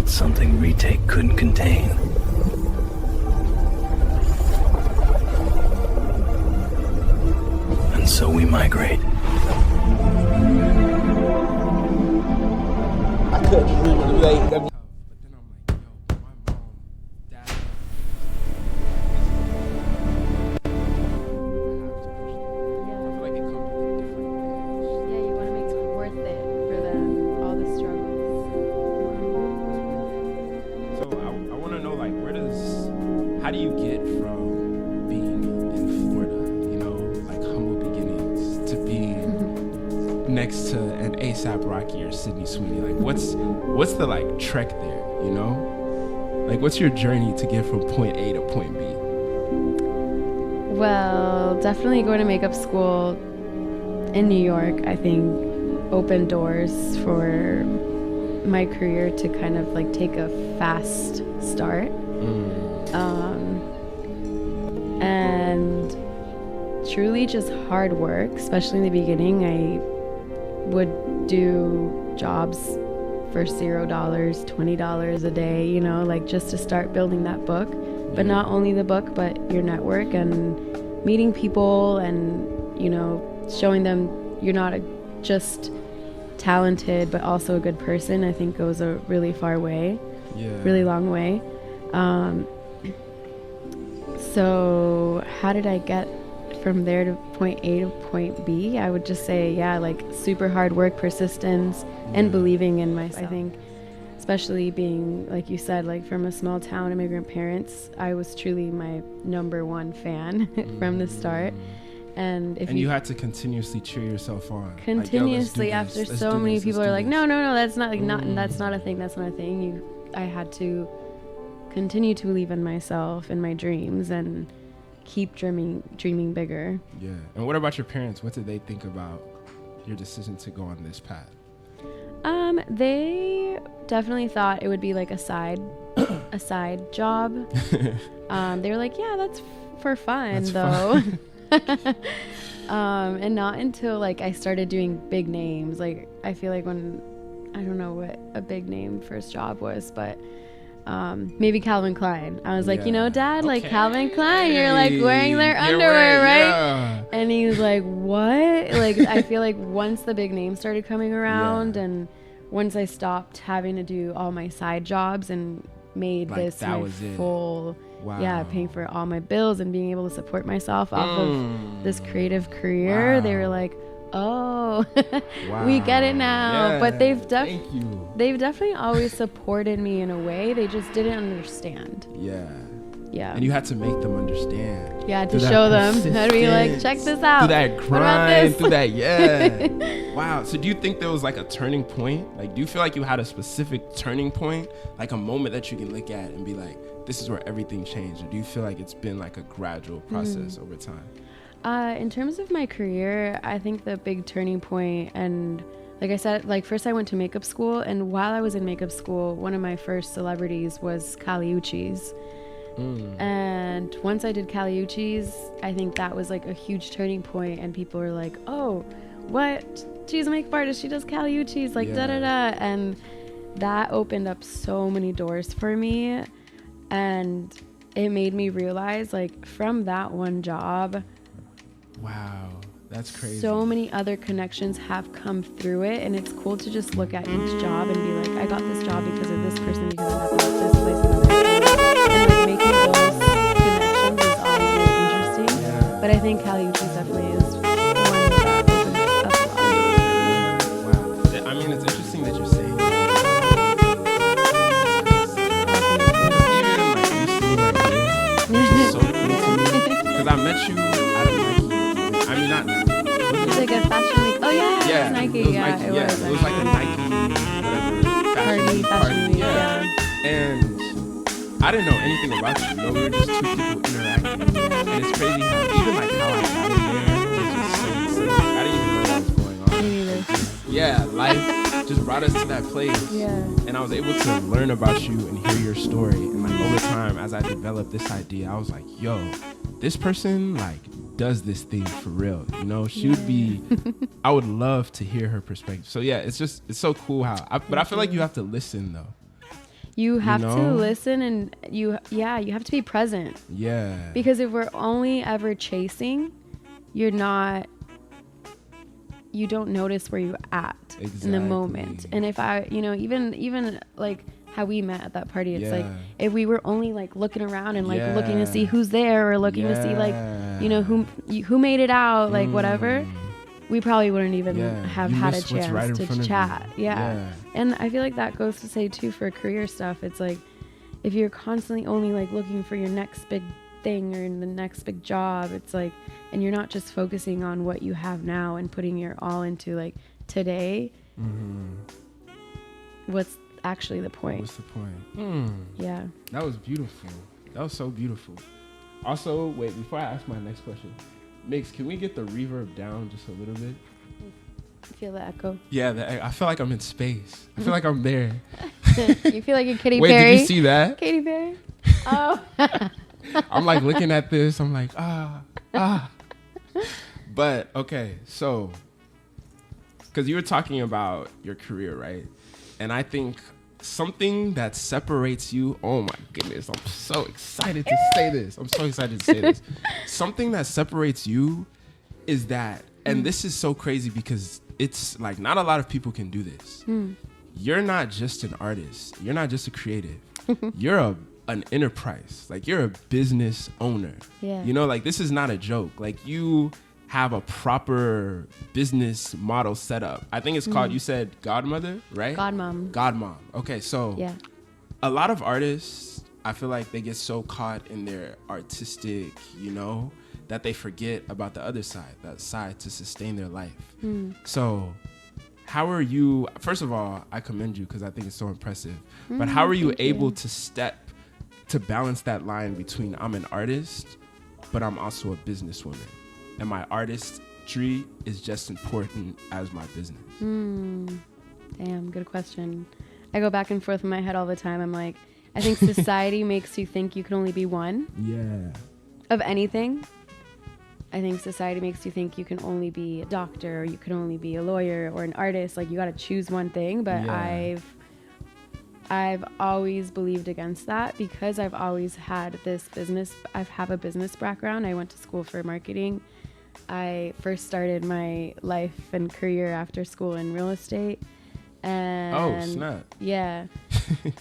built something retake couldn't contain. And so we migrate. I couldn't relate them. How do you get from being in Florida, you know, like humble beginnings, to being next to an A$AP Rocky or Sydney Sweeney? Like, what's the like trek there, you know? Like, what's your journey to get from point A to point B? Well, definitely going to makeup school in New York, I think, opened doors for my career to kind of like take a fast start. And truly just hard work, especially in the beginning. I would do jobs for $0, $20 a day, you know, like just to start building that book. But not only the book, but your network and meeting people and, you know, showing them you're not just talented, but also a good person, I think goes a really far way, really long way. So how did I get from there to point A to point B? I would just say, like super hard work, persistence, and believing in myself. I think, especially being, like you said, like from a small town, immigrant parents, I was truly my number one fan from the start. And you had to continuously cheer yourself on. Continuously, like, after so many people are like, no, that's not like that's not a thing. That's not a thing. I had to continue to believe in myself and my dreams and keep dreaming bigger. Yeah. And what about your parents? What did they think about your decision to go on this path? They definitely thought it would be like a side job. They were like, yeah, that's for fun, though. And not until like I started doing big names. Like I feel like when, I don't know what a big name first job was, but maybe Calvin Klein. I was like, you know, Dad, like Calvin Klein, you're like wearing their underwear, right? Yeah. And he was like, what? Like, I feel like once the big names started coming around and once I stopped having to do all my side jobs and made like this my full, paying for all my bills and being able to support myself off of this creative career, they were like, oh, we get it now. But they've definitely always supported me in a way. They just didn't understand. Yeah. And you had to make them understand. Yeah, to show them. How to be like, check this out. Through that grind, through that, Wow. So do you think there was like a turning point? Like, do you feel like you had a specific turning point? Like a moment that you can look at and be like, this is where everything changed? Or do you feel like it's been like a gradual process over time? In terms of my career, I think the big turning point, and like I said, like first I went to makeup school, and while I was in makeup school, one of my first celebrities was Kali Uchis. And once I did Kali Uchis, I think that was like a huge turning point, and people were like, oh, what? She's a makeup artist, she does Kali Uchis, like da-da-da. And that opened up so many doors for me, and it made me realize, like, from that one job, wow, that's crazy. So many other connections have come through it, and it's cool to just look at each job and be like, I got this job because of this person, because I met this place and this place. And like making those connections is always really interesting. But I think Kali Uchis definitely is one that opened up a lot of doors for me. Wow. I mean, it's interesting that you're saying that. Even like you seem like this, so cool to me. Because I met you out of Nike. I mean, not Nike. It's like a fashion week. Oh yeah, it was Nike. It was like a Nike whatever fashion week. Yeah. And I didn't know anything about you. You know, we were just two people interacting. And it's crazy how even like how I got in there is just so insane. I didn't even know what was going on. Me neither. Life just brought us to that place. Yeah. And I was able to learn about you and hear your story. And like over time, as I developed this idea, I was like, yo, this person like does this thing for real. You know, she would be, I would love to hear her perspective. So yeah, it's so cool how, but I feel like you have to listen though. You have know? to listen, and you have to be present. Yeah. Because if we're only ever chasing, you don't notice where you're at in the moment. And if I, even like how we met at that party, it's like if we were only like looking around and like looking to see who's there or looking to see like, who made it out, like whatever, we probably wouldn't even have had a chance to chat. Yeah. And I feel like that goes to say too for career stuff. It's like if you're constantly only like looking for your next big thing or the next big job, it's like, and you're not just focusing on what you have now and putting your all into like today, what's actually the point? What's the point? Yeah. That was beautiful. That was so beautiful. Also, wait, before I ask my next question, Mix, can we get the reverb down just a little bit? Feel the echo? Yeah, I feel like I'm in space. I feel like I'm there. You feel like a Katy Perry? Wait, did you see that? Katy Perry? Oh. I'm like looking at this. I'm like, But, okay, so, because you were talking about your career, right? And I think something that separates you, oh my goodness, I'm so excited to say this. Something that separates you is that, and this is so crazy because it's like not a lot of people can do this. You're not just an artist. You're not just a creative. You're an enterprise. Like you're a business owner. Yeah. Like this is not a joke. Like you have a proper business model set up. I think it's called, you said Godmother, right? Godmom. Okay, so a lot of artists, I feel like they get so caught in their artistic, that they forget about the other side, that side to sustain their life. So how are you, first of all, I commend you because I think it's so impressive, but how are you able to balance that line between I'm an artist, but I'm also a businesswoman? And my artistry is just important as my business. Damn, good question. I go back and forth in my head all the time. I'm like, I think society makes you think you can only be one. Yeah. Of anything. I think society makes you think you can only be a doctor, or you can only be a lawyer or an artist. Like you got to choose one thing. But I've always believed against that because I've always had this business. I have a business background. I went to school for marketing. I first started my life and career after school in real estate. And oh, snap. Yeah.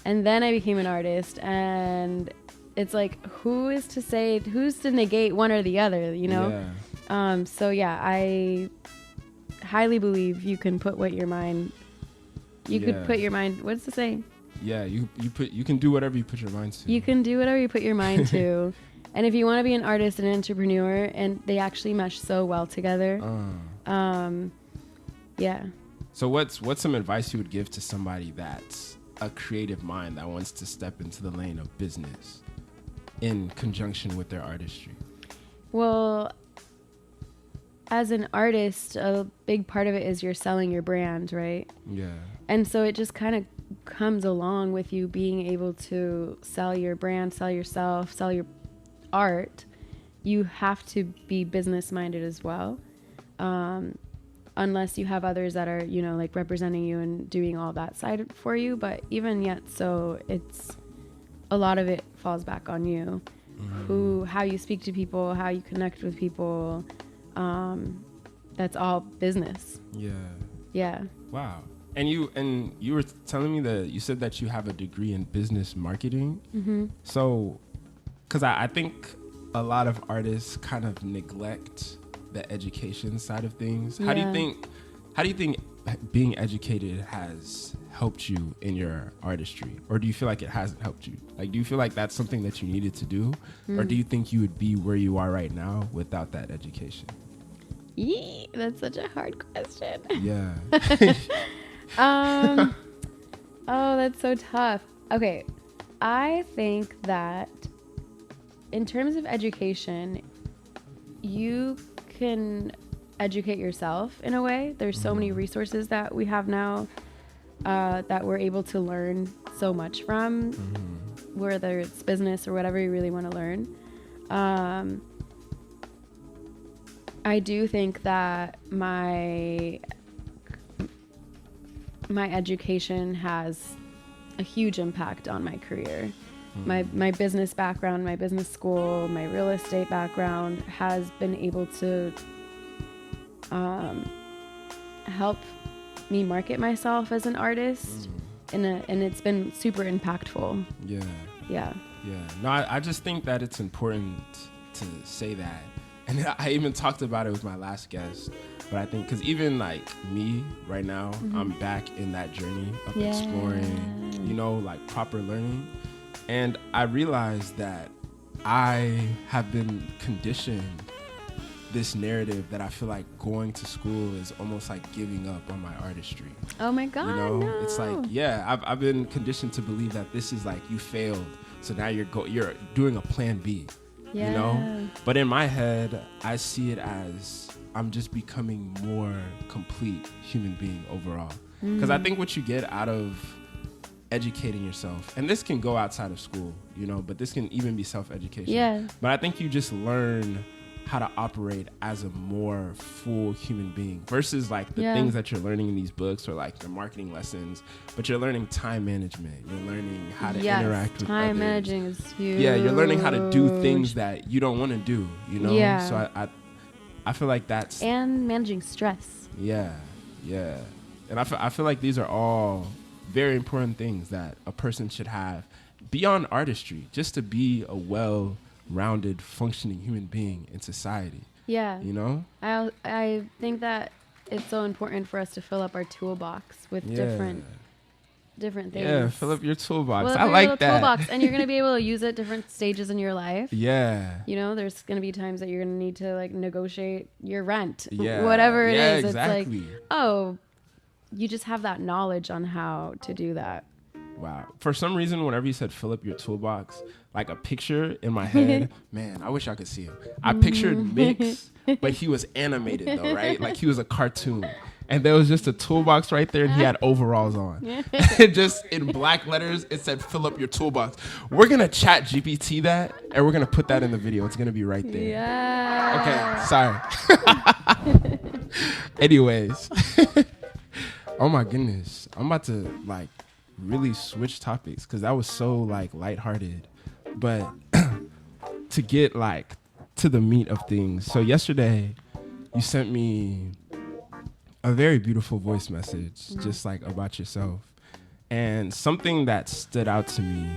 And then I became an artist, and it's like, who's to negate one or the other, Yeah. So yeah, I highly believe you can put what your mind, could put your mind, what's the saying? Yeah, you can do whatever you put your mind to. You can do whatever you put your mind to. And if you want to be an artist and an entrepreneur, and they actually mesh so well together. Yeah. So what's some advice you would give to somebody that's a creative mind that wants to step into the lane of business in conjunction with their artistry? Well, as an artist, a big part of it is you're selling your brand, right? Yeah. And so it just kind of comes along with you being able to sell your brand, sell yourself, sell your art. You have to be business minded as well. Unless you have others that are, like representing you and doing all that side for you. But even yet, so it's a lot of it falls back on you. How you speak to people, how you connect with people. That's all business. Yeah. Yeah. Wow. And you were telling me that you said that you have a degree in business marketing. So, because I think a lot of artists kind of neglect the education side of things. Yeah. How do you think being educated has helped you in your artistry, or do you feel like it hasn't helped you? Like, do you feel like that's something that you needed to do, or do you think you would be where you are right now without that education? That's such a hard question. Yeah. Oh, that's so tough. Okay, I think that in terms of education, you can educate yourself in a way. There's so many resources that we have now that we're able to learn so much from, whether it's business or whatever you really want to learn. I do think that my education has a huge impact on my career. My business background, my business school, my real estate background has been able to help me market myself as an artist, and it's been super impactful. Yeah. No, I just think that it's important to say that. And I even talked about it with my last guest. But I think, because even like me right now, I'm back in that journey of exploring, you know, like proper learning. And I realized that I have been conditioned this narrative that I feel like going to school is almost like giving up on my artistry. Oh my God, you know, no. It's like, I've been conditioned to believe that this is like, you failed, so now you're doing a plan B, you know? But in my head, I see it as I'm just becoming more complete human being overall. Because I think what you get out of educating yourself, and this can go outside of school, you know, but this can even be self-education. Yeah. But I think you just learn how to operate as a more full human being versus like the things that you're learning in these books or like the marketing lessons, but you're learning time management. You're learning how to interact with time others. managing is huge. Yeah, you're learning how to do things that you don't want to do, you know? Yeah. So I feel like that's... And managing stress. Yeah. And I feel like these are all very important things that a person should have beyond artistry, just to be a well-rounded, functioning human being in society. Yeah. You know? I think that it's so important for us to fill up our toolbox with different things. Yeah, fill up your toolbox. I like that. Toolbox, and you're going to be able to use it at different stages in your life. Yeah. You know, there's going to be times that you're going to need to like negotiate your rent, yeah. whatever it is. Exactly. It's like, oh, you just have that knowledge on how to do that. Wow. For some reason, whenever you said fill up your toolbox, like a picture in my head, man, I wish I could see him. I pictured Mix, but he was animated though, right? Like he was a cartoon. And there was just a toolbox right there, and he had overalls on. Just in black letters, it said, fill up your toolbox. We're going to chat GPT that, and we're going to put that in the video. It's going to be right there. Yeah. Okay, sorry. Anyways. Oh, my goodness. I'm about to, like, really switch topics, because that was so, like, lighthearted. But to get, like, to the meat of things. So yesterday, you sent me a very beautiful voice message, just like about yourself. And something that stood out to me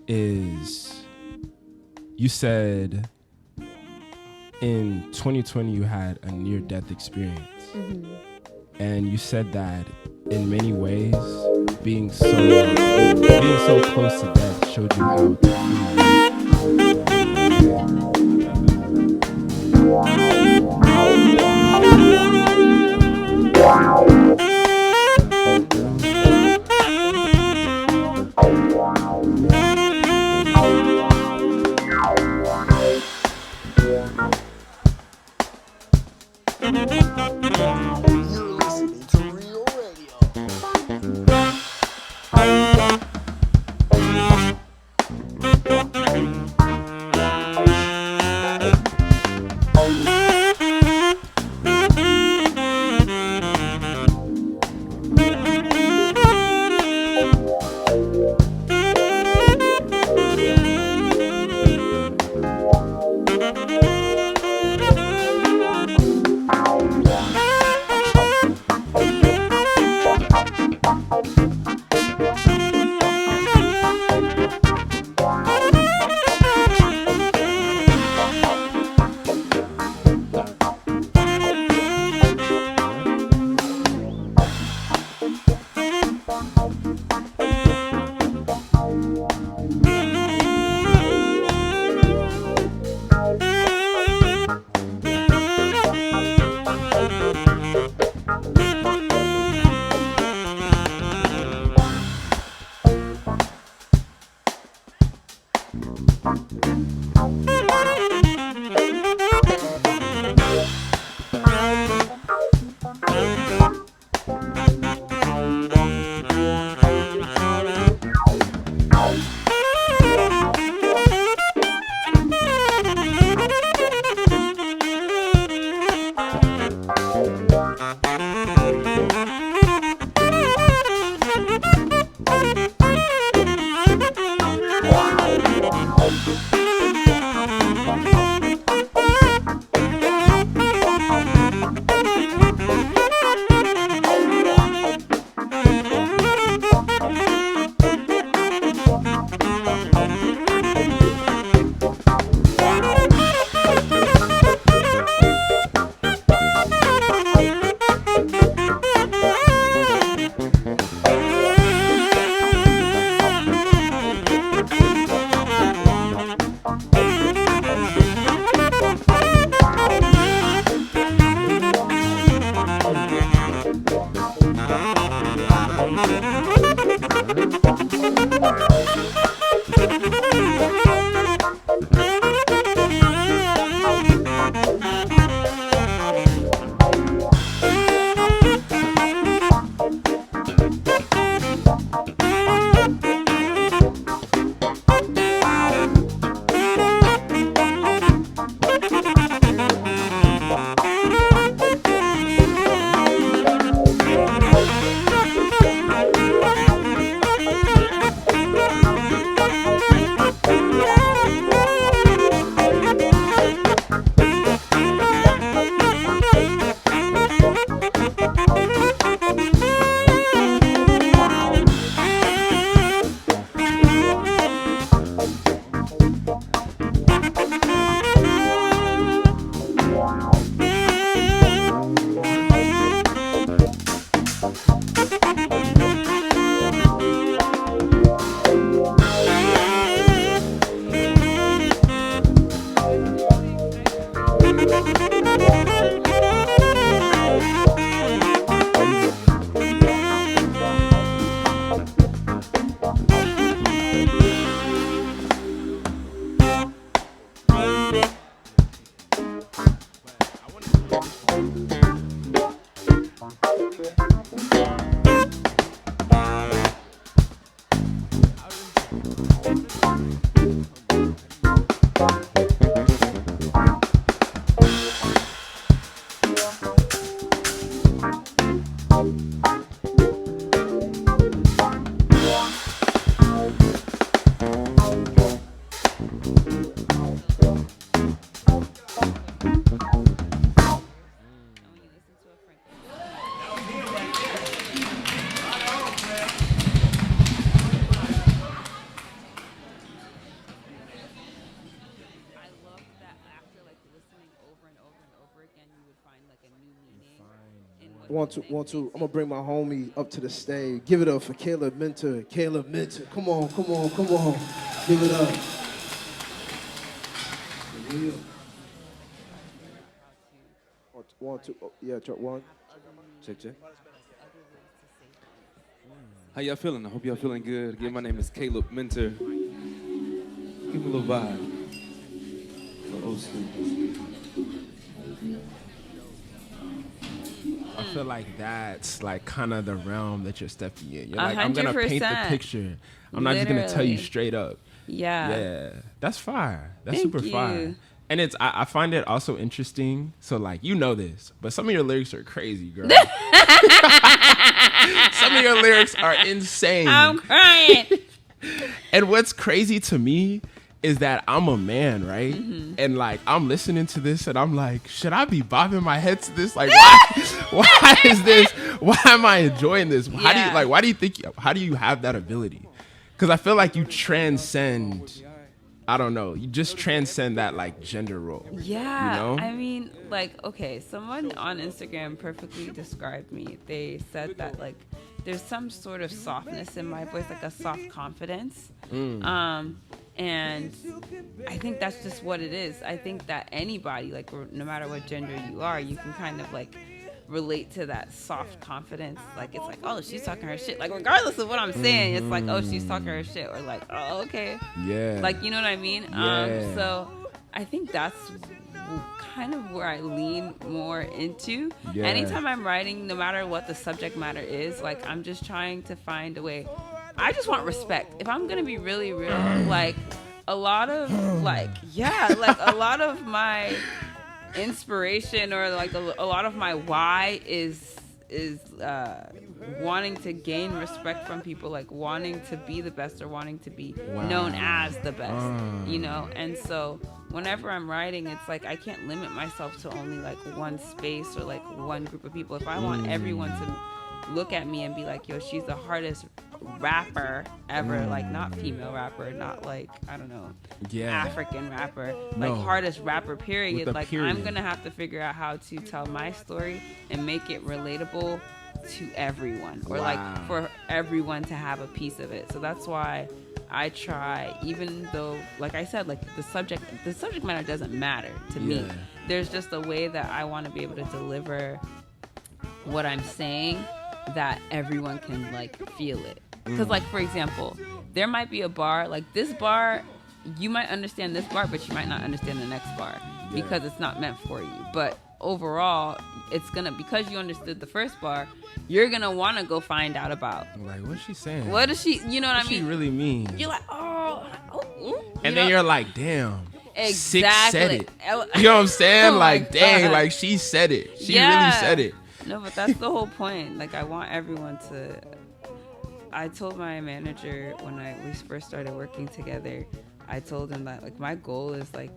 is you said in 2020 you had a near-death experience. And you said that in many ways being so close to death showed you how to One, two. I'm gonna bring my homie up to the stage. Give it up for Caleb Mentor. Caleb Mentor. Come on. Give it up. Yeah. One, two. Oh, yeah, one. Check. How y'all feeling? I hope y'all feeling good. Again, my name is Caleb Mentor. Give me a little vibe. A little old school. I feel like that's like kind of the realm that you're stepping in. You're like, I'm gonna paint the picture. I'm not just gonna tell you straight up. Yeah, that's fire. That's super fire. And it's I find it also interesting. So like, you know this, but some of your lyrics are crazy, girl. Some of your lyrics are insane. I'm crying. And what's crazy to me is that I'm a man, right? Mm-hmm. And like, I'm listening to this and I'm like, should I be bobbing my head to this? Like, why is this? Why am I enjoying this? How do you have that ability? Because I feel like you transcend, I don't know, you just transcend that like gender role. Yeah. You know? I mean, like, okay, someone on Instagram perfectly described me. They said that like, there's some sort of softness in my voice, like a soft confidence. And I think that's just what it is. I think that anybody, like no matter what gender you are, you can kind of like relate to that soft confidence. Like it's like, oh, she's talking her shit. Like regardless of what I'm saying, it's like, oh, she's talking her shit. Or like, oh, okay. Yeah. Like, you know what I mean? Yeah. So I think that's kind of where I lean more into. Yeah. Anytime I'm writing, no matter what the subject matter is, like I'm just trying to find a way. I just want respect. If I'm gonna be really real, like a lot of like a lot of my inspiration or like a lot of my why is wanting to gain respect from people, like wanting to be the best or wanting to be known as the best, you know. And so whenever I'm writing, it's like I can't limit myself to only like one space or like one group of people. If I want everyone to look at me and be like, yo, she's the hardest rapper ever, like not female rapper, not like, I don't know, African rapper, like hardest rapper period. Like period. I'm gonna have to figure out how to tell my story and make it relatable to everyone, or like for everyone to have a piece of it. So that's why I try, even though, like I said, like the subject matter doesn't matter to me. There's just a way that I want to be able to deliver what I'm saying that everyone can like feel it. Because like, for example, there might be a bar, like this bar, you might understand this bar, but you might not understand the next bar because it's not meant for you. But overall, it's gonna, because you understood the first bar, you're gonna want to go find out about, like, what's she saying? What does she, you know what I mean? She really mean? You're like, and then you're like, damn. Exactly. Six said it. You know what I'm saying? Like, dang, God. like she said it. She really said it. No, but that's the whole point. Like, I want everyone to. I told my manager when we first started working together, I told him that like my goal is like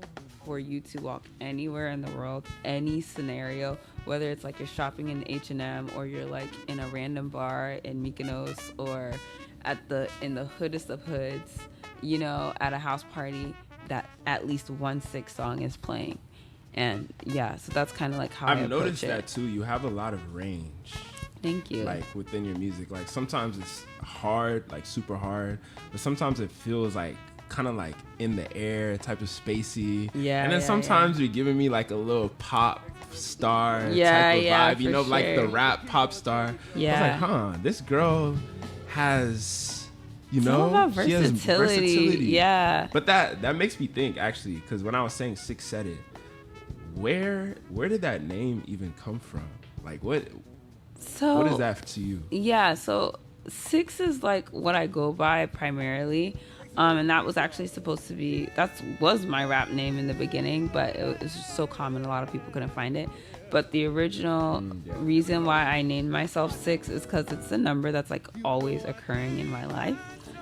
for you to walk anywhere in the world, any scenario, whether it's like you're shopping in H&M or you're like in a random bar in Mykonos or in the hoodest of hoods, you know, at a house party, that at least one Six song is playing. And yeah, so that's kind of like how I've noticed that too. You have a lot of range. Thank you. Like within your music, like sometimes it's hard, like super hard, but sometimes it feels like kind of like in the air, type of spacey. Yeah. And then sometimes you're giving me like a little pop star type of vibe, you know, like the rap pop star. Yeah. I was like, this girl has, you know, about versatility. She has versatility. Yeah. But that makes me think actually, because when I was saying Six Said It, where did that name even come from? Like what is that to you? Yeah, so Six is like what I go by primarily. And that was actually supposed to be, was my rap name in the beginning, but it was just so common, a lot of people couldn't find it. But the original reason why I named myself 6 is because it's the number that's like always occurring in my life.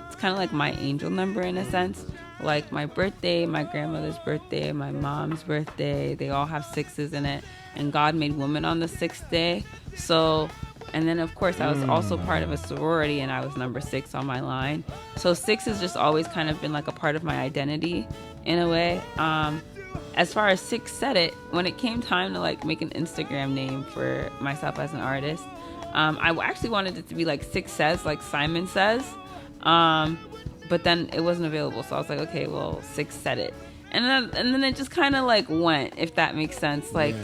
It's kind of like my angel number in a sense. Like my birthday, my grandmother's birthday, my mom's birthday, they all have 6s in it. And God made woman on the 6th day. So, and then of course I was also part of a sorority and I was number 6 on my line. So 6 has just always kind of been like a part of my identity in a way. As far as 6 said it, when it came time to like make an Instagram name for myself as an artist, I actually wanted it to be like 6 Says, like Simon Says. But then it wasn't available. So I was like, okay, well, 6 Said It. And then it just kind of like went, if that makes sense. Like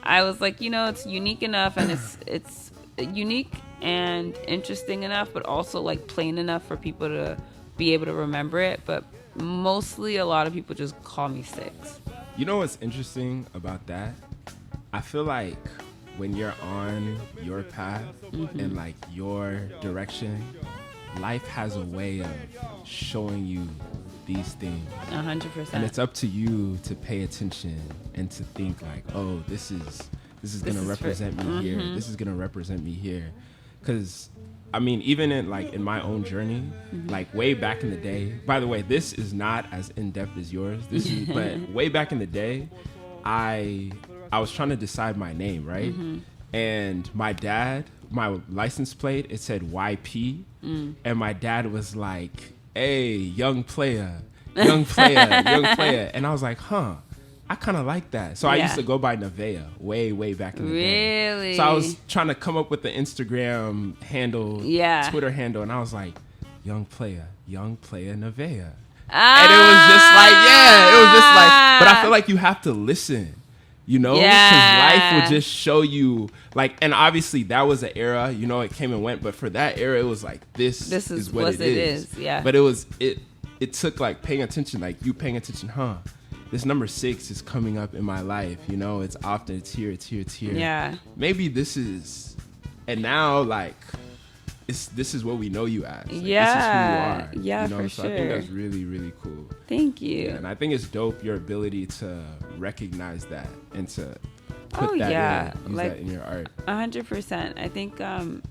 I was like, you know, it's unique enough and it's unique and interesting enough, but also like plain enough for people to be able to remember it. But mostly a lot of people just call me 6. You know what's interesting about that? I feel like when you're on your path and like your direction, life has a way of showing you these things. 100%. And it's up to you to pay attention and to think like, oh, this is gonna represent me here. This is gonna represent me here. Because I mean, even in my own journey, like way back in the day, by the way, this is not as in-depth as yours. But way back in the day, I was trying to decide my name, right? And my dad, my license plate, it said YP. And my dad was like, hey, young player. And I was like, I kind of like that. So I used to go by Nevaeh way back in the day. Really? So I was trying to come up with the Instagram handle, Twitter handle, and I was like, young player Nevaeh. And it was just like, but I feel like you have to listen, you know, because life will just show you, like, and obviously that was an era, you know, it came and went, but for that era, it was like, this is what it is. But it took like paying attention, like you paying attention, this number 6 is coming up in my life, you know, it's here. Yeah. Maybe this is, and now like, this is what we know you as. Like, this is who you are. Yeah, you know? for so sure. I think that's really, really cool. Thank you. Yeah, and I think it's dope, your ability to recognize that and to put that in, use that in your art. 100%. I think in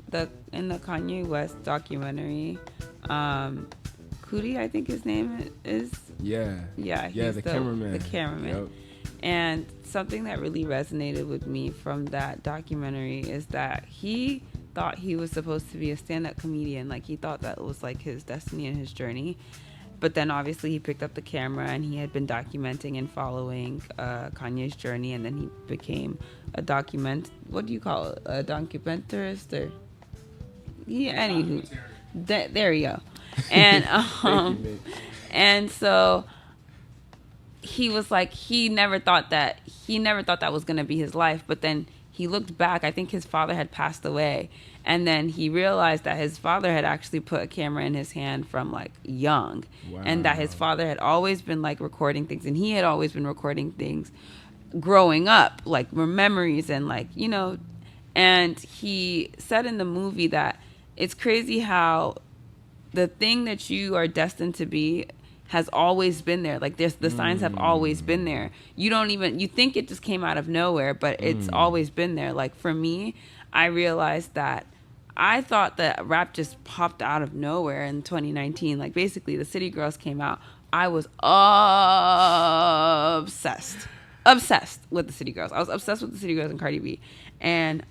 the Kanye West documentary, Cootie, I think his name is. Yeah, he's the cameraman. The cameraman. Yep. And something that really resonated with me from that documentary is that he thought he was supposed to be a stand-up comedian. Like, he thought that was like his destiny and his journey. But then obviously he picked up the camera and he had been documenting and following Kanye's journey, and then he became a what do you call it? A documentarist? Or anywho. There you go. And and so he was like, he never thought that was going to be his life. But then he looked back, I think his father had passed away, and then he realized that his father had actually put a camera in his hand from like young. Wow. And that his father had always been like recording things, and he had always been recording things growing up, like memories and like, you know. And he said in the movie that it's crazy how the thing that you are destined to be has always been there. Like, the signs have always been there. You think it just came out of nowhere, but it's always been there. Like, for me, I realized that I thought that rap just popped out of nowhere in 2019. Like, basically, the City Girls came out. I was obsessed with the City Girls. I was obsessed with the City Girls and Cardi B. And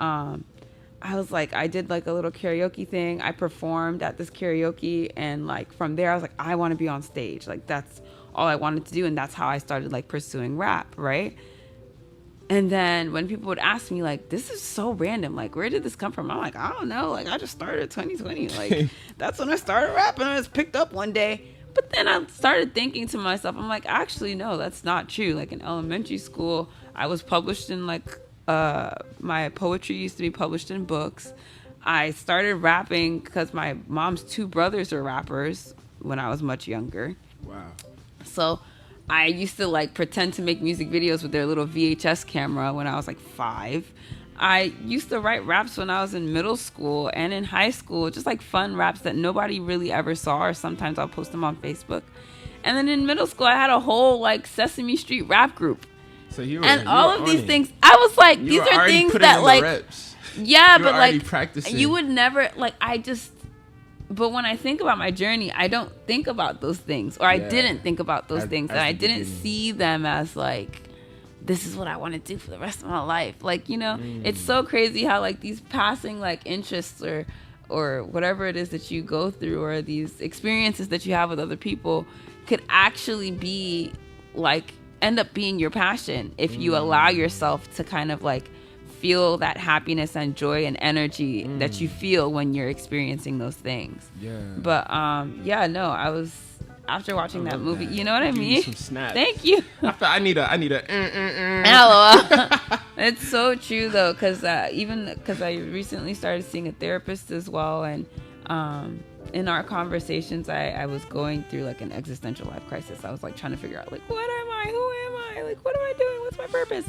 I was like, I did like a little karaoke thing. I performed at this karaoke, and like from there I was like, I want to be on stage. Like, that's all I wanted to do, and that's how I started like pursuing rap, right? And then when people would ask me like, this is so random, like, where did this come from? I'm like, I don't know. Like, I just started 2020. Like, that's when I started rapping. I just picked up one day. But then I started thinking to myself, I'm like, actually, no, that's not true. Like, in elementary school, I was published in like, my poetry used to be published in books. I started rapping because my mom's 2 brothers are rappers when I was much younger. Wow. So I used to like pretend to make music videos with their little VHS camera when I was like 5. I used to write raps when I was in middle school and in high school, just like fun raps that nobody really ever saw, or sometimes I'll post them on Facebook. And then in middle school, I had a whole like Sesame Street rap group. So you were, and all of these things, I was like, these are things that like, yeah, but like practicing. You would never like, but when I think about my journey, I don't think about those things, or I didn't think about those things, and I didn't see them as like, this is what I want to do for the rest of my life. Like, you know, it's so crazy how like these passing like interests or whatever it is that you go through, or these experiences that you have with other people could actually be like, end up being your passion if you allow yourself to kind of like feel that happiness and joy and energy that you feel when you're experiencing those things. Yeah. But no, I was, after watching that movie, you know what I mean? Some snaps. Thank you. I need a LOL. It's so true though, because I recently started seeing a therapist as well, and in our conversations, I was going through like an existential life crisis. I was like trying to figure out like, what am I? Who am I? Like, what am I doing? What's my purpose?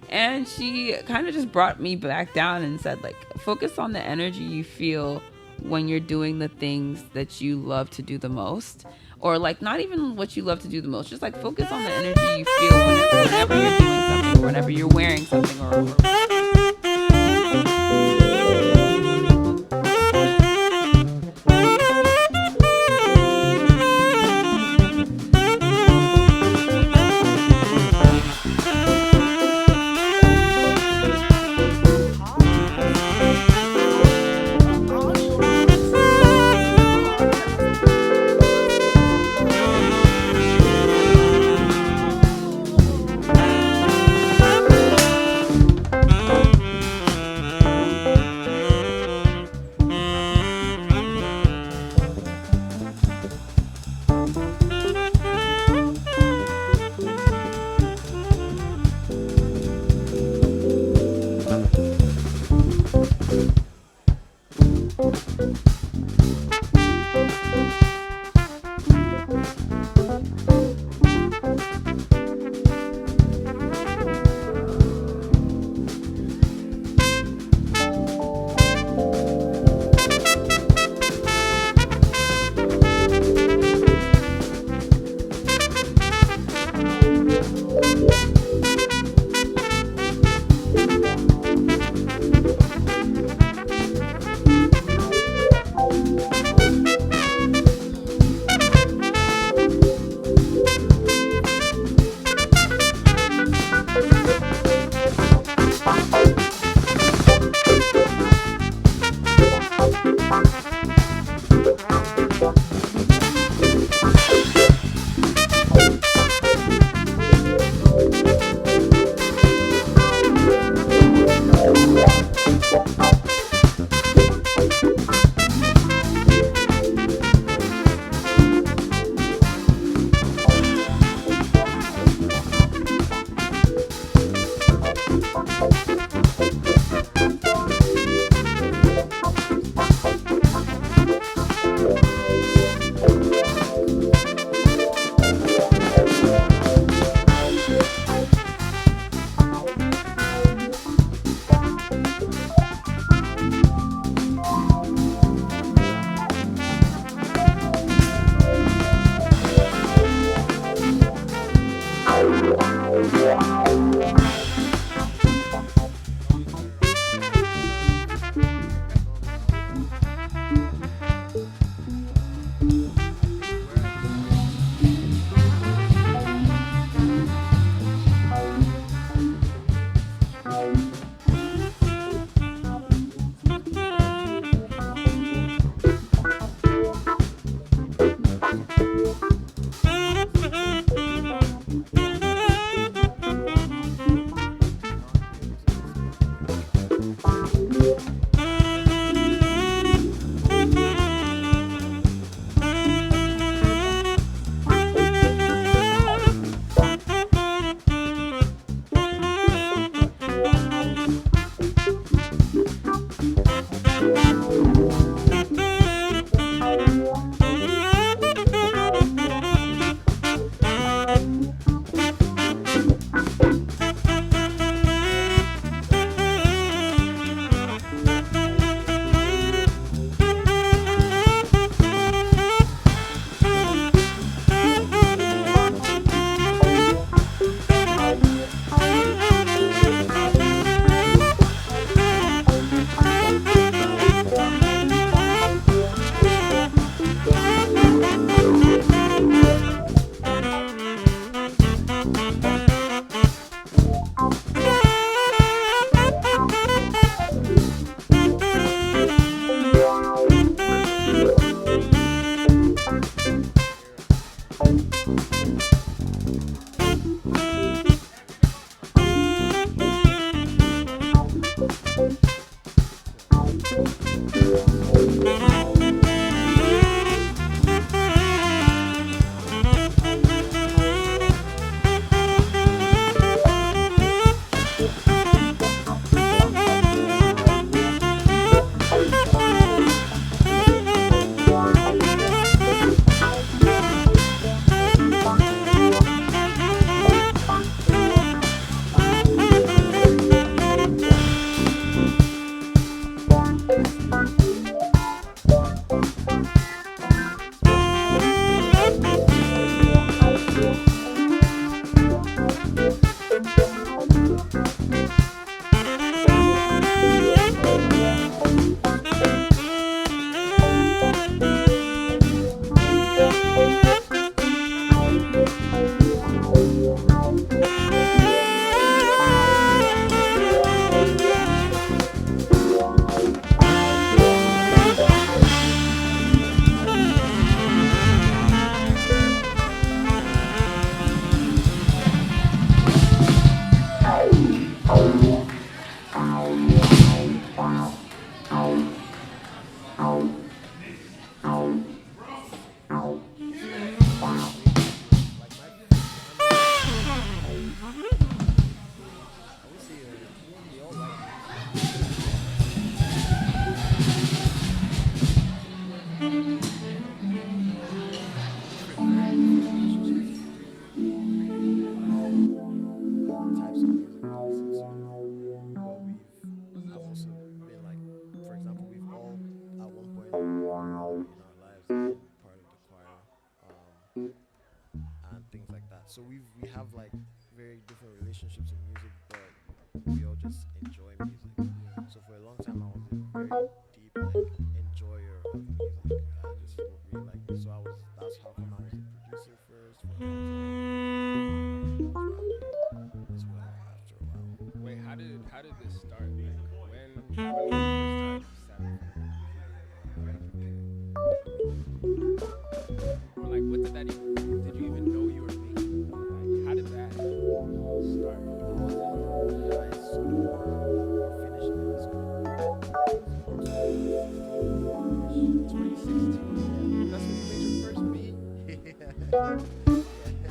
And she kind of just brought me back down and said like, focus on the energy you feel when you're doing the things that you love to do the most. Or like, not even what you love to do the most, just like focus on the energy you feel whenever you're doing something, or whenever you're wearing something, or So we have like very different relationships in music, but we all just enjoy music. So for a long time, I was a very deep like enjoyer of music. I just really like it. So that's how come I was a producer first for a long time. As well after a while. Wait, how did this start? Like when did you first start or like what did that even? Did you even know you were making? Like how did that start? I was in high school, finishing high school. 2016. That's when you made your first beat. Yeah.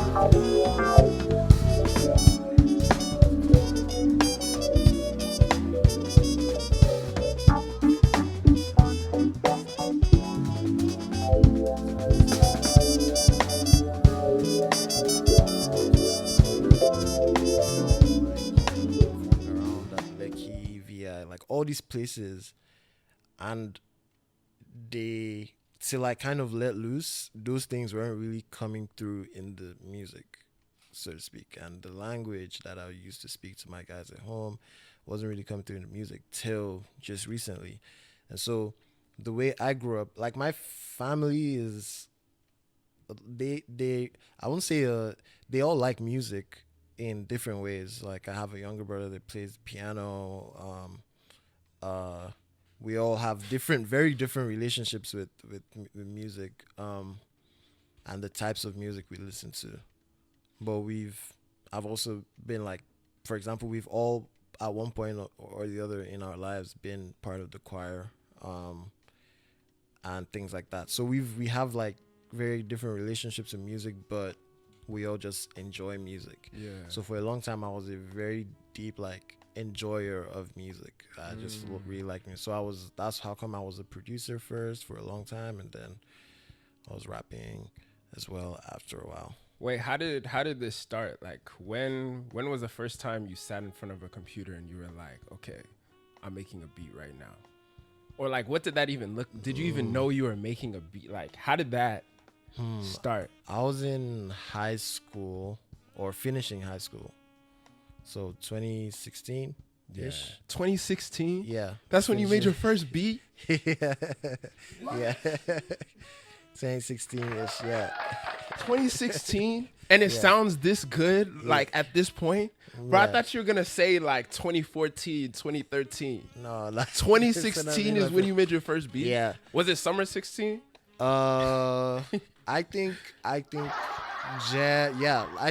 Around that Lekki, VI, like all these places, and they till I kind of let loose, those things weren't really coming through in the music, so to speak. And the language that I used to speak to my guys at home wasn't really coming through in the music till just recently. And so the way I grew up, like my family is they I won't say they all like music in different ways. Like I have a younger brother that plays piano. We all have different, very different relationships with music, and the types of music we listen to. But I've also been like, for example, we've all at one point or the other in our lives been part of the choir, and things like that. So we have like very different relationships with music, but we all just enjoy music. Yeah. So for a long time, I was a very deep like enjoyer of music. I just really liked music. So that's how come I was a producer first for a long time, and then I was rapping as well after a while. Wait, how did this start? Like when was the first time you sat in front of a computer and you were like, okay, I'm making a beat right now? Or like, what did that even look? Did you even know you were making a beat? Like, how did that start? I was in high school or finishing high school. So 2016 ish. 2016? Yeah. That's when you made your first beat? Yeah. Yeah. 2016 ish, yeah. 2016? And it sounds this good, like at this point? Bro, I thought you were going to say like 2014, 2013. No, like 2016 is when you made your first beat? Yeah. Was it summer 16? I think I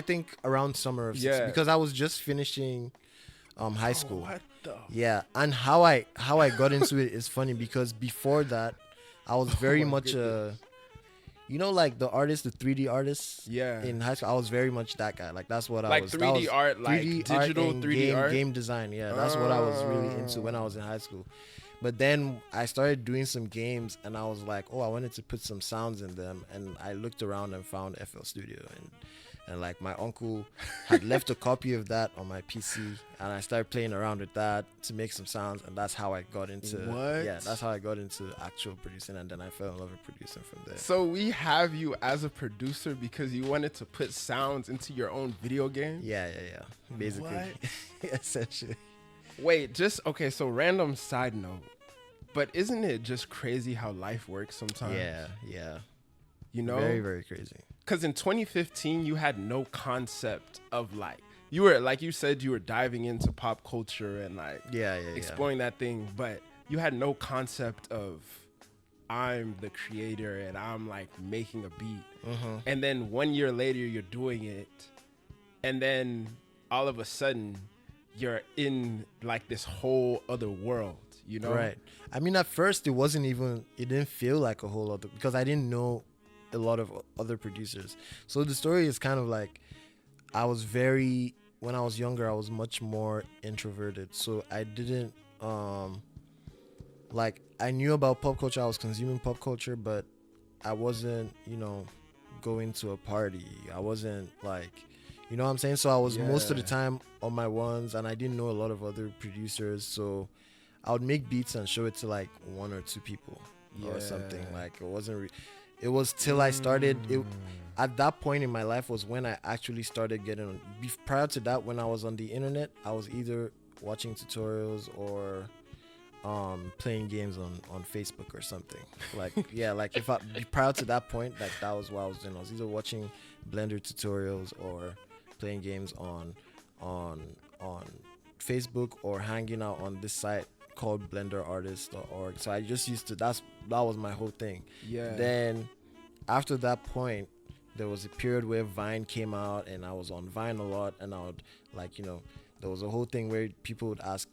think around summer of 16, because I was just finishing high school. What the? Yeah, and how I got into it is funny because before that I was very much like the 3D artists. Yeah. In high school, I was very much that guy. Like that's what I like was. 3D art, like 3D art digital and 3D art? game design. Yeah, that's what I was really into when I was in high school. But then I started doing some games, and I was like, oh, I wanted to put some sounds in them. And I looked around and found FL Studio. And like my uncle had left a copy of that on my PC. And I started playing around with that to make some sounds. And that's how I got into that's how I got into actual producing. And then I fell in love with producing from there. So we have you as a producer because you wanted to put sounds into your own video game? Yeah. Basically. Essentially. Wait, so random side note, but isn't it just crazy how life works sometimes? Yeah. You know? Very, very crazy. Because in 2015, you had no concept of like, you were, like you said, you were diving into pop culture and like exploring that thing, but you had no concept of I'm the creator and I'm like making a beat. And then 1 year later, you're doing it. And then all of a sudden, you're in like this whole other world, you know? Right. I mean, at first it didn't feel like a whole other, because I didn't know a lot of other producers. So the story is kind of like, when I was younger, I was much more introverted. So I didn't, I knew about pop culture. I was consuming pop culture, but I wasn't, going to a party. I wasn't like, you know what I'm saying? So I was most of the time on my ones, and I didn't know a lot of other producers. So I would make beats and show it to like one or two people or something. Like it was till I started. At that point in my life was when I actually started getting on. Prior to that, when I was on the internet, I was either watching tutorials or playing games on Facebook or something. Like if prior to that point, like that was what I was doing. I was either watching Blender tutorials or playing games on Facebook or hanging out on this site called blenderartist.org. So I just used to, that was my whole thing. Yeah. Then after that point, there was a period where Vine came out, and I was on Vine a lot, and I would there was a whole thing where people would ask,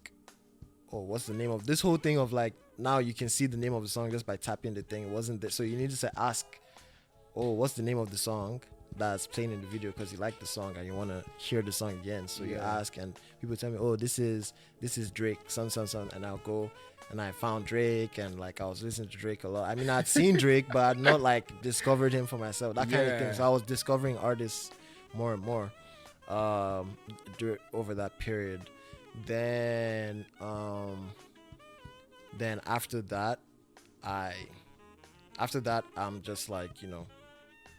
oh, what's the name of this whole thing of like, now you can see the name of the song just by tapping the thing. It wasn't there. So you needed to ask, oh, what's the name of the song? that's playing in the video because you like the song and you want to hear the song again. So you ask, and people tell me, oh, this is Drake, son, and I'll go. And I found Drake, and like I was listening to Drake a lot. I mean, I'd seen Drake, but I'd not like discovered him for myself. That kind of thing. So I was discovering artists more and more over that period. Then after that, I'm just like, you know,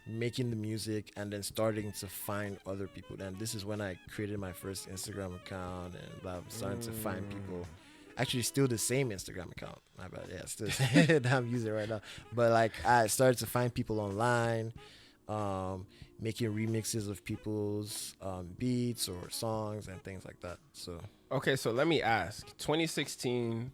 making the music and then starting to find other people. And this is when I created my first Instagram account, and I'm starting to find people. Actually, still the same Instagram account. My bad. Yeah, still the same that I'm using right now. But like, I started to find people online, making remixes of people's beats or songs and things like that. So okay, so let me ask. 2016,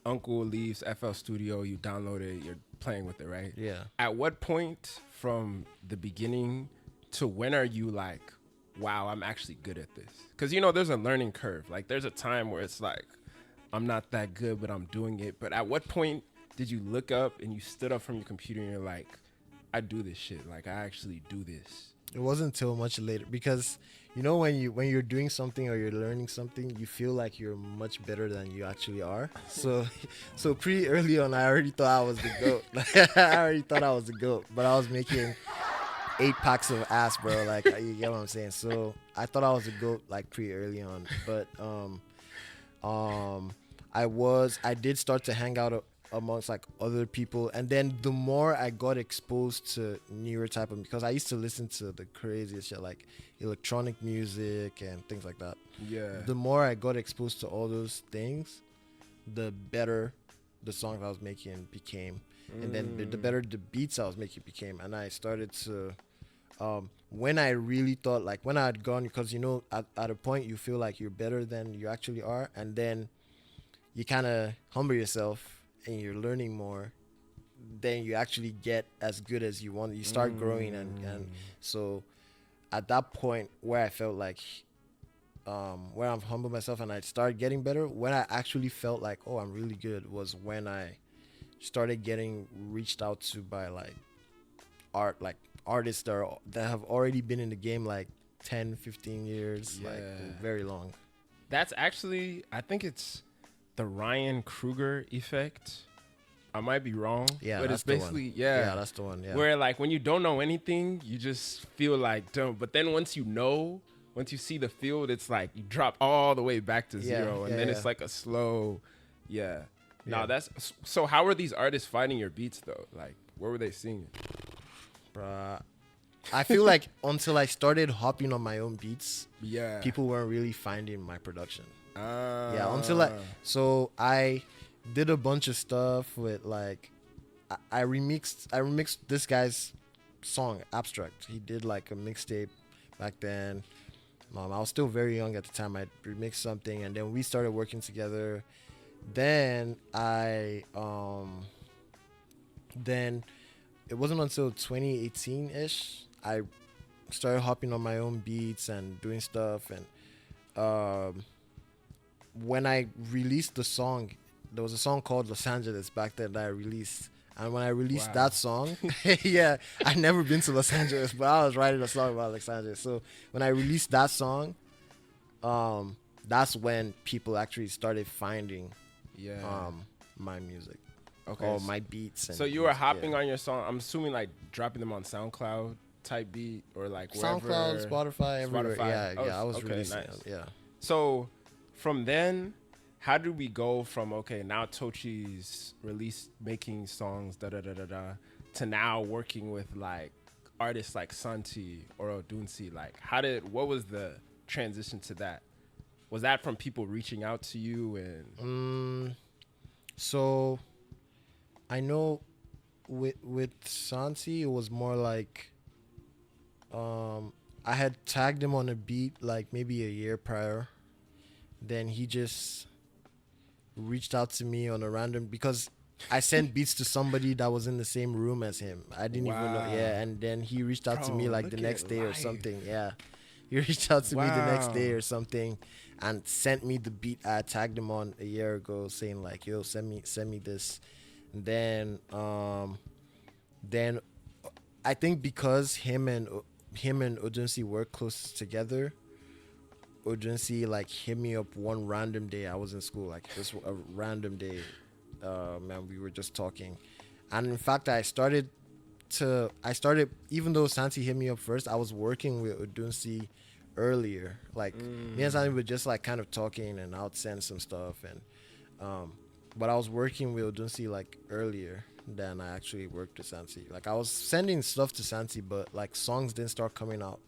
Uncle leaves FL Studio. You download it. You're playing with it, right? Yeah. At what point from the beginning to when are you like, wow, I'm actually good at this? Because, you know, there's a learning curve. Like, there's a time where it's like, I'm not that good, but I'm doing it. But at what point did you look up and you stood up from your computer and you're like, I do this shit. Like, I actually do this. It wasn't until much later, because you know, when you're doing something or you're learning something, you feel like you're much better than you actually are. So pretty early on, I already thought I was the GOAT. But I was making 8 packs of ass, bro. Like, you get what I'm saying? So I thought I was a GOAT like pretty early on. But I did start to hang out amongst like other people, and then the more I got exposed to newer type of, because I used to listen to the craziest shit like electronic music and things like that. Yeah. The more I got exposed to all those things, the better the songs I was making became, and then the better the beats I was making became. And I started to when I really thought, like, when I had gone, because, you know, at a point you feel like you're better than you actually are, and then you kind of humble yourself and you're learning more, then you actually get as good as you want. You start growing, and so at that point where I felt like where I've humbled myself and I started getting better, when I actually felt like, oh, I'm really good, was when I started getting reached out to by like artists that have already been in the game like 10-15 years, like very long. That's actually, I think it's the Ryan Kruger effect. I might be wrong. Yeah, but that's it's basically the one. Yeah, that's the one. Yeah. Where like when you don't know anything, you just feel like dumb. But then once you see the field, it's like you drop all the way back to zero, and then it's like a slow. Yeah. No, that's so. How were these artists finding your beats though? Like, where were they seeing it? Bruh, I feel like until I started hopping on my own beats, people weren't really finding my production. So I did a bunch of stuff with like, I remixed this guy's song, Abstract. He did like a mixtape back then. I was still very young at the time. I remixed something, and then we started working together. Then then it wasn't until 2018-ish I started hopping on my own beats and doing stuff. And when I released the song, there was a song called Los Angeles back then that I released. And when I released that song, I'd never been to Los Angeles, but I was writing a song about Los Angeles. So when I released that song, that's when people actually started finding my music. Okay. Or my beats. And so you were hopping on your song, I'm assuming like dropping them on SoundCloud type beat, or like wherever. SoundCloud, Spotify, everywhere. Yeah, I was releasing nice. it. Yeah. So from then, how did we go from, okay, now Tochi's making songs, to now working with like artists like Santi or Odunsi? Like, what was the transition to that? Was that from people reaching out to you? And so I know with Santi, it was more like I had tagged him on a beat like maybe a year prior. Then he just reached out to me on a random, because I sent beats to somebody that was in the same room as him. I didn't even know. Yeah, and then he reached out to me like the next day or something. Yeah, he reached out to me the next day or something and sent me the beat I tagged him on a year ago, saying like, "Yo, send me this." And then I think because him and him and Odunsi work close together. Odunsi like hit me up one random day. I was in school, like just a random day. Man, we were just talking, and in fact, I started even though Santi hit me up first, I was working with Odunsi earlier. Like me and Santi were just like kind of talking, and I would send some stuff, and but I was working with Odunsi like earlier than I actually worked with Santi. Like I was sending stuff to Santi, but like songs didn't start coming out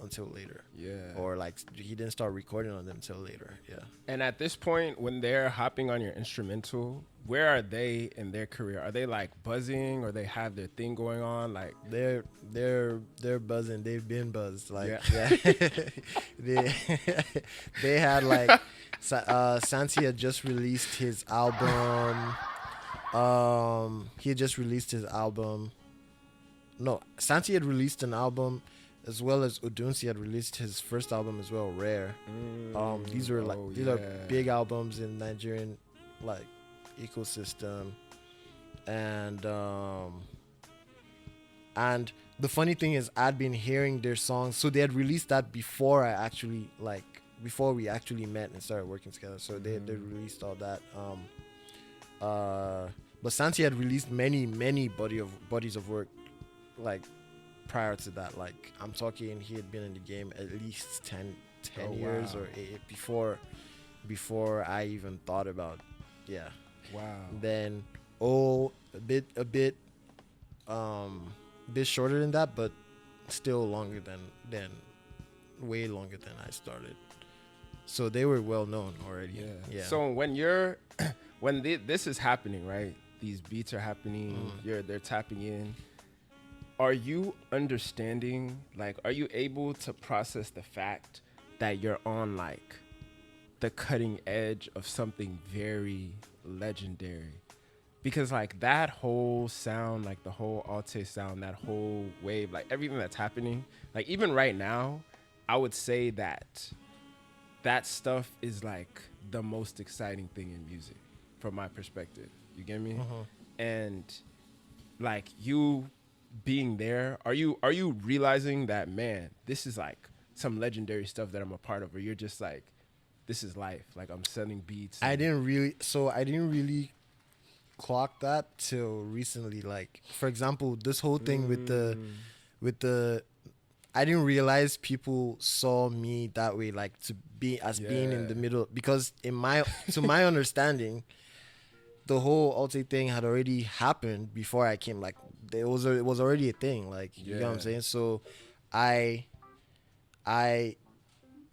until later. Yeah. Or like he didn't start recording on them until later. Yeah. And at this point, when they're hopping on your instrumental, where are they in their career? Are they like buzzing, or they have their thing going on? Like they're buzzing. They've been buzzed. Like yeah. they had like Santi had just released his album. He had just released his album. No, Santi had released an album, as well as Odunsi had released his first album as well, Rare. These are big albums in Nigerian like ecosystem, and the funny thing is I'd been hearing their songs, so they had released that before we actually met and started working together. So they released all that. But Santi had released many bodies of work like prior to that. Like I'm talking, he had been in the game at least 10 years or 8 before I even thought about. Yeah. Wow. Then a bit shorter than that, but still longer than way longer than I started. So they were well known already. Yeah. So when this is happening, right? These beats are happening. They're tapping in. Are you understanding? Like, are you able to process the fact that you're on like the cutting edge of something very legendary? Because like that whole sound, like the whole Alte sound, that whole wave, like everything that's happening, like even right now, I would say that stuff is like the most exciting thing in music from my perspective. You get me? And like you being there, are you realizing that, man, this is like some legendary stuff that I'm a part of, or you're just like, this is life, like I'm selling beats? I didn't really clock that till recently. Like for example, this whole thing with the I didn't realize people saw me that way, like to be being in the middle, because to my understanding, the whole Alte thing had already happened before I came. Like it was already a thing. Like you know what I'm saying. So I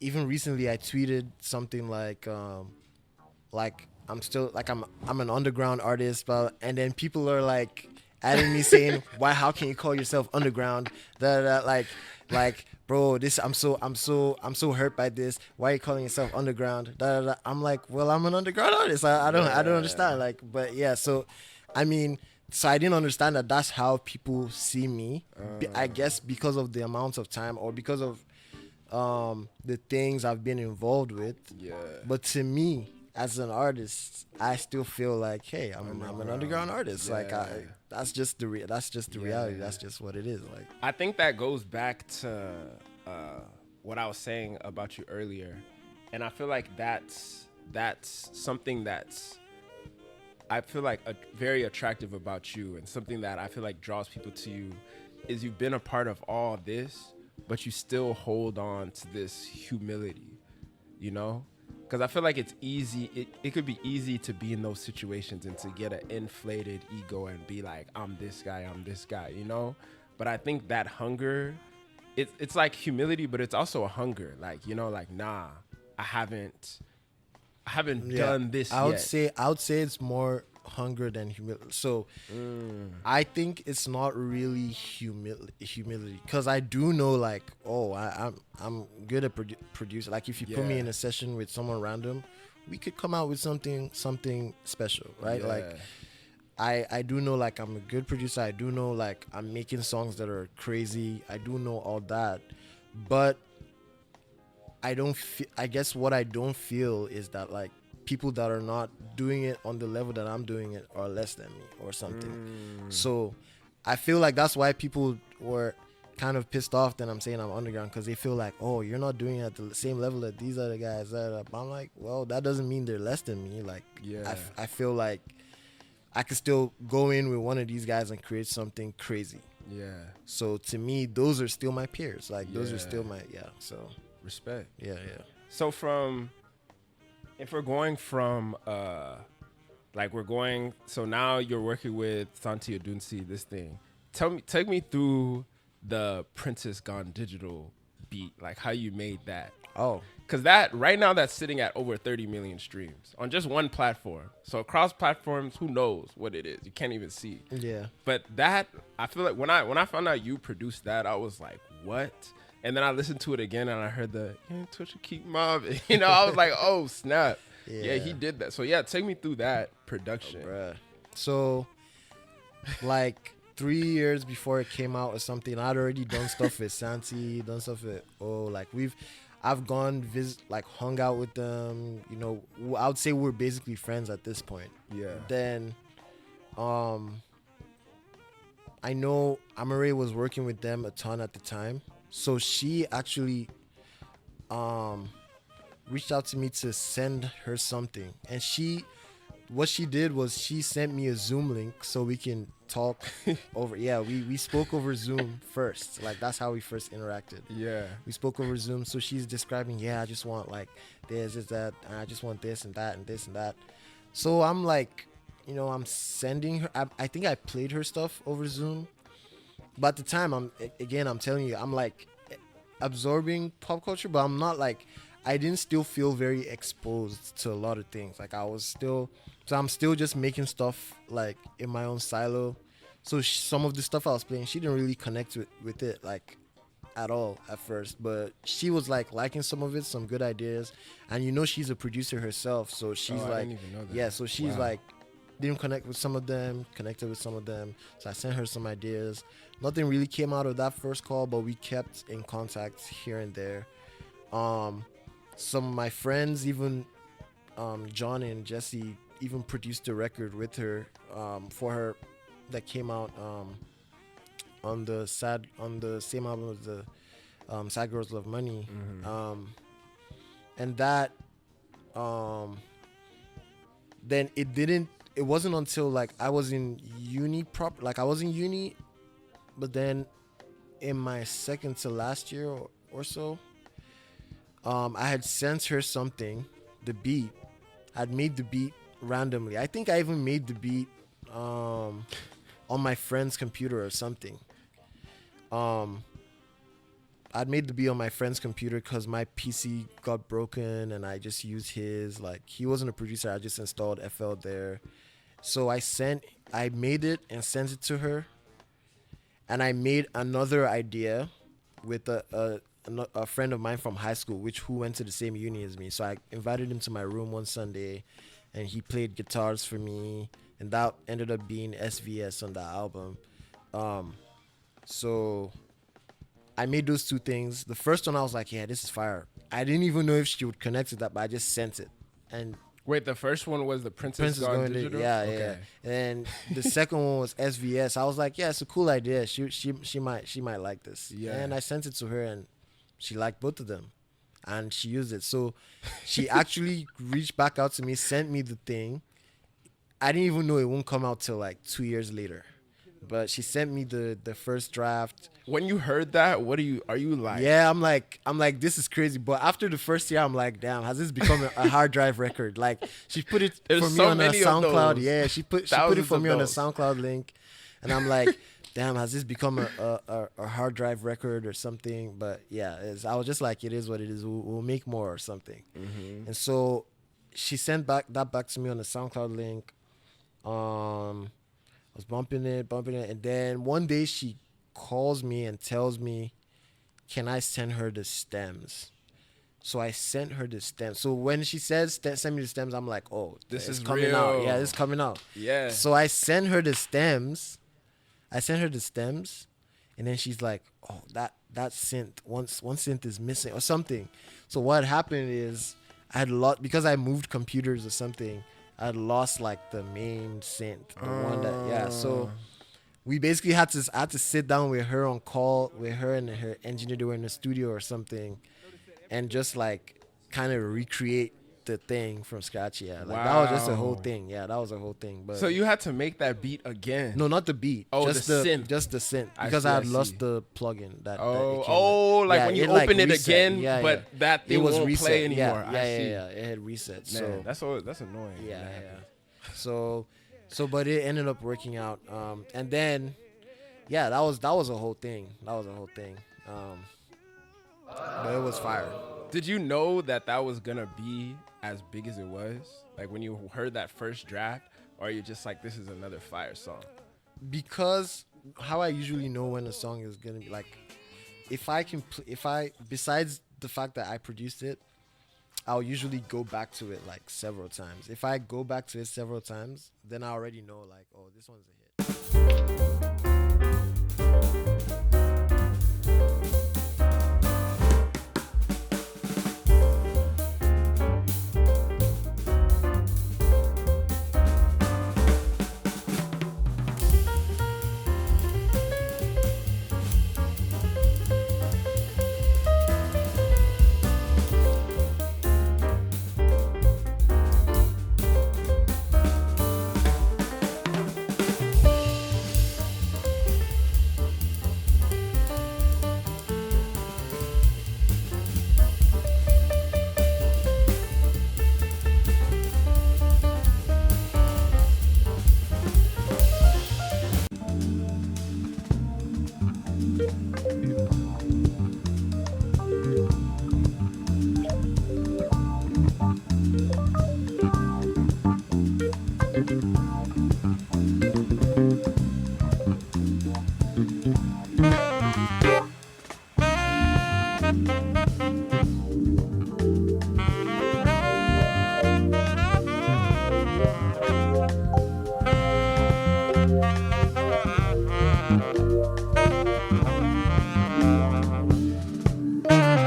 even recently I tweeted something like I'm still like I'm an underground artist, but and then people are like adding me saying, why, how can you call yourself underground? Like bro, this I'm so hurt by this. Why are you calling yourself underground? I'm like, well, I'm an underground artist. I don't understand. Like, but yeah, so I mean, so I didn't understand that that's how people see me. I guess because of the amount of time, or because of the things I've been involved with. Yeah. But to me, as an artist, I still feel like, hey, I'm an underground artist. Yeah. Like that's just the reality. That's just what it is. Like I think that goes back to what I was saying about you earlier, and I feel like that's something that's I feel like very attractive about you, and something that I feel like draws people to you is you've been a part of all this, but you still hold on to this humility, you know? Because I feel like it's easy. It could be easy to be in those situations and to get an inflated ego and be like, I'm this guy, you know? But I think that hunger, it's like humility, but it's also a hunger. Like, you know, like, nah, I haven't done this yet. I would say it's more hunger than humility. So I think it's not really humility, because I do know, like, oh, I'm good at produce. Like if you put me in a session with someone random, we could come out with something special, right? Like I do know, like, I'm a good producer. I do know, like, I'm making songs that are crazy. I do know all that, but I guess what I don't feel is that, like, people that are not doing it on the level that I'm doing it are less than me or something. So I feel like that's why people were kind of pissed off that I'm saying I'm underground, because they feel like, oh, you're not doing it at the same level that these other guys are. I'm like, well, that doesn't mean they're less than me. Like, I feel like I could still go in with one of these guys and create something crazy. Yeah. So to me, those are still my peers. Like, those are still my, so. Respect. Yeah. So if we're going from, so now you're working with Santi Odunsi, this thing. Take me through the Princess Gone Digital beat, like how you made that. Oh. Because that, right now, that's sitting at over 30 million streams on just one platform. So across platforms, who knows what it is? You can't even see. Yeah. But that, I feel like when I found out you produced that, I was like, what? And then I listened to it again and I heard the Twitch keep mobbing. You know, I was like, oh, snap. Yeah, he did that. So yeah, take me through that production. Oh, bruh. So, like 3 years before it came out or something, I'd already done stuff with Santi, done stuff with I've gone hung out with them. You know, I would say we're basically friends at this point. Yeah. Then, I know Amare was working with them a ton at the time, so she actually, reached out to me to send her something, and what she did was she sent me a Zoom link so we can talk over. Yeah, we spoke over Zoom first. Like, that's how we first interacted. Yeah. We spoke over Zoom. So she's describing, I just want like this, that, and I just want this and that and this and that. So I'm like, I'm sending her. I think I played her stuff over Zoom. But at the time, I'm telling you, I'm like absorbing pop culture, but I'm not like, I didn't still feel very exposed to a lot of things. Like, I'm still just making stuff like in my own silo. So some of the stuff I was playing, she didn't really connect with it like at all at first, but she was like liking some of it, some good ideas. And she's a producer herself, so she's I like, didn't even know that. yeah, so she's like, didn't connect with some of them, connected with some of them. So I sent her some ideas. Nothing really came out of that first call, but we kept in contact here and there. Some of my friends, even John and Jesse, even produced a record with her for her that came out on the same album as the Sad Girls Love Money. Mm-hmm. And that then it wasn't until like I was in uni but then in my second to last year or so, I had sent her something, the beat. I'd made the beat randomly. I think I even made the beat on my friend's computer or something. I'd made the beat on my friend's computer because my PC got broken and I just used his. Like, he wasn't a producer. I just installed FL there. So I made it and sent it to her. And I made another idea with a friend of mine from high school, who went to the same uni as me. So I invited him to my room one Sunday, and he played guitars for me, and that ended up being SVS on the album. So I made those two things. The first one, I was like, yeah, this is fire. I didn't even know if she would connect to that, but I just sent it. And wait, the first one was the Princess Gone Digital? Yeah, okay. Yeah. And the second one was SVS. I was like, yeah, it's a cool idea. She might like this. Yeah. And I sent it to her, and she liked both of them, and she used it. So she actually reached back out to me, sent me the thing. I didn't even know it won't come out till like 2 years later, but she sent me the first draft. When you heard that, are you like? Yeah, I'm like, this is crazy. But after the first year, I'm like, damn, has this become a hard drive record? Like, she put it for me on a SoundCloud. Yeah, she put it for me on a SoundCloud link, and I'm like, damn, has this become a hard drive record or something? But yeah, I was just like, it is what it is. We'll make more or something. Mm-hmm. And so she sent back to me on the SoundCloud link. I was bumping it, and then one day she calls me and tells me, can I send her the stems? So I sent her the stems. So when she says send me the stems, I'm like, oh, this is coming real. out. Yeah, this is coming out. Yeah. So I sent her the stems. And then she's like, oh, that synth, one synth is missing or something. So what happened is I had because I moved computers or something, I had lost like the main synth, the one that, yeah. So we basically had to sit down with her on call, with her and her engineer. They were in the studio or something, and just like kind of recreate the thing from scratch. Yeah, like that was just a whole thing. Yeah, that was a whole thing. But so you had to make that beat again? No, not the beat. Oh, just the synth. Just the synth, because I had lost the plugin that. Like when you open it reset. again, Yeah, but that thing won't play anymore. Yeah, it had reset. Man, so that's annoying. Yeah. So, but it ended up working out. And then, yeah, that was a whole thing. But it was fire. Did you know that was gonna be as big as it was? Like when you heard that first draft, or you're just like, this is another fire song? Because how I usually know when a song is gonna be, like, if I besides the fact that I produced it, I'll usually go back to it like several times. If I go back to it several times, then I already know, like, oh, this one's a hit.